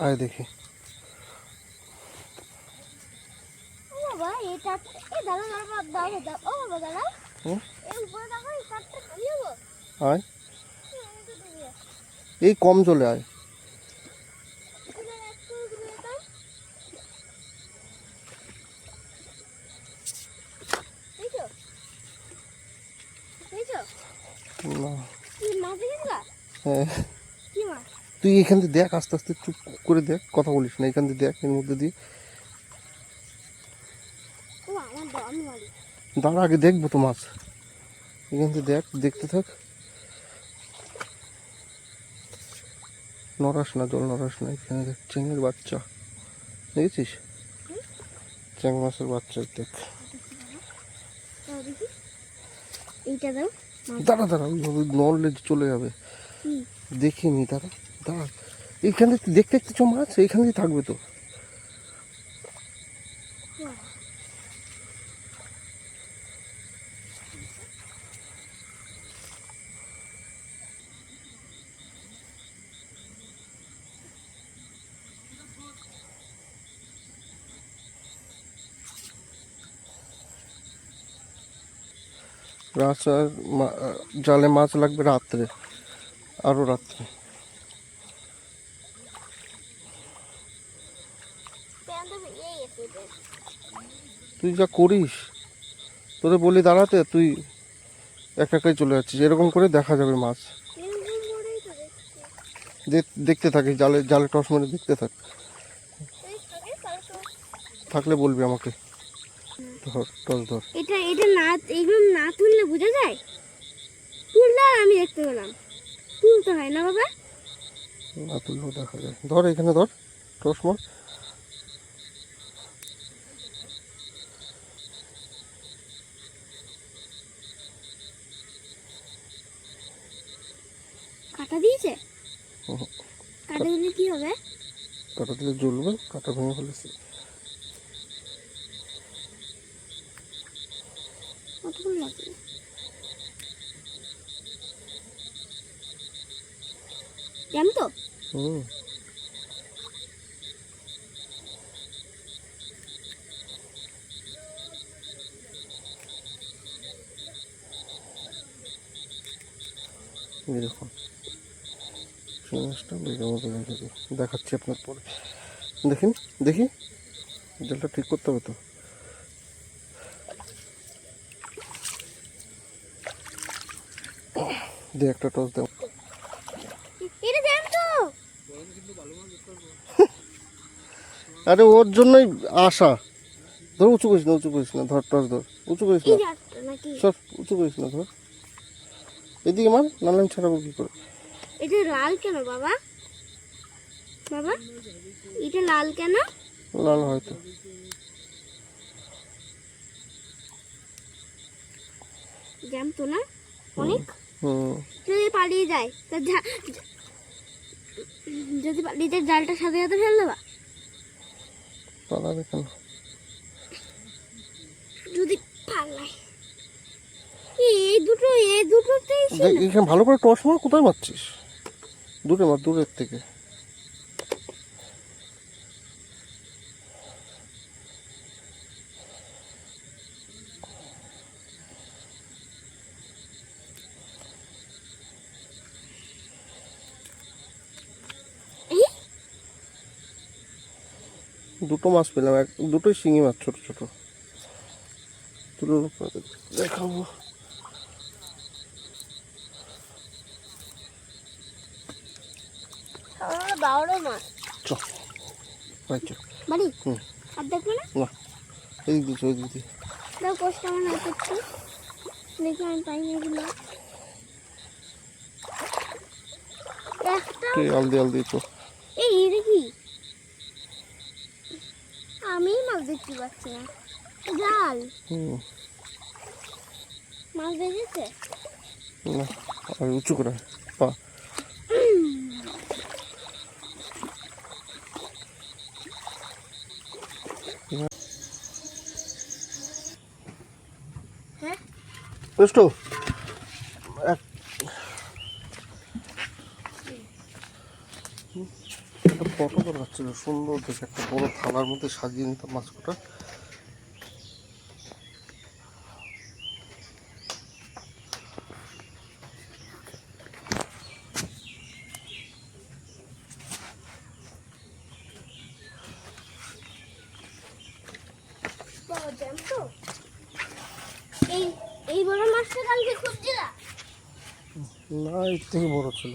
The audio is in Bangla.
আয় দেখি। ও বাবা এটা এই দাঁড়া দাঁড়া দাঁড়া দাঁড়া ও বাবা দাঁড়া এই উপরে দেখো এই কাঠটা খালি হবো। আয় এই কম চলে আয়। না হ্যাঁ তুই এখান থেকে দেখ, আস্তে আস্তে চুপ করে দেখ, কথা বলিস না, এখান থেকে দেখ, এর মধ্যে দিয়ে দাঁড়া, আগে দেখবো তো মাছ, এখান থেকে দেখ, দেখতে থাক, নড়াস না, জল নড়াস না। এখানে দেখ চেঙের বাচ্চা দেখেছিস, চ্যাং মাছের বাচ্চা দেখ। দাঁড়া দাঁড়া, ওইভাবে নড়লে চলে যাবে, দেখিনি, দাঁড়া দাঁড়া, এইখান থেকে দেখতে দেখতে চ মাছ এইখান থেকে থাকবে তো। রাস্তার জালে মাছ লাগবে রাত্রে, আরও রাত্রে। তুই যা করিস, তোরে বলি দাঁড়াতে, তুই একা একাই চলে যাচ্ছিস, এরকম করে দেখা যাবে মাছ। দেখতে থাকি, জালে জালে টস মেরে দেখতে থাক, থাকলে বলবি আমাকে। ধর টস ধর। এটা এটা না, এগুলো না তুললে বোঝা যায়, তুললে আমি দেখতে পেলাম, তুলতে হয় না বাবা, না তুললেও দেখা যায়। ধর এখানে ধর, টস মার। কাটা দিয়েছে, কাটা দিলে কি হবে? কাটা দিলে জ্বলবে, কাটা ভেঙে ফেলেছে। কতক্ষণ লাগবে? জানি তো। এরকম মাছটা বেগের মতো দেখাচ্ছি আপনার পরে, দেখুন দেখি, জালটা ঠিক করতে হবে তো। দে একটা টস দাও। আরে ওর জন্যই আসা। ধর, উঁচু করিস না, উঁচু করিস না, ধর টস ধর, উঁচু করিস না, সব উঁচু করিস না, ধর এদিকে মার, নাহলে আমি ছাড়াবো কি করে। এটা লাল কেন বাবা? বাবা এটা লাল কেন? লাল হয়তো জ্যাম তো না অনেক। যদি পালিয়ে যায়, যদি পালিয়ে যায় জালটা সাথে সাথে ফেল দেবা? পালাবে কেন? যদি পালায়, এই দুটোতেই এখানে ভালো করে টস মার। কোথায় মারছিস? দূরে মার, দূরের থেকে। দুটো মাছ পেলাম, দুটোই শিঙি মাছ, ছোট ছোট। তুলে দেখাবো। বারো মাছ বাড়ি আর দেখবে না, এই দিচ্ছি, ওই দিচ্ছি। কষ্ট আমার না করছি, দেখি আমি পাই না এগুলো। একটা আলদি তো, এই দেখি, আমি মাছ দেখতে পাচ্ছি না, জাল মাছ দেখেছে না, আর উঁচু করে পা। হ্যাঁ বুঝতো একটা ফটো দরকার ছিল সুন্দর দেখে, একটা বড় থালার মধ্যে সাজিয়ে নিতাম মাছ কটা। পাওয়া যায় তো। এই এই বড় মাছটা কালকে খুঁজছিলা? না, এর থেকে বড় ছিল।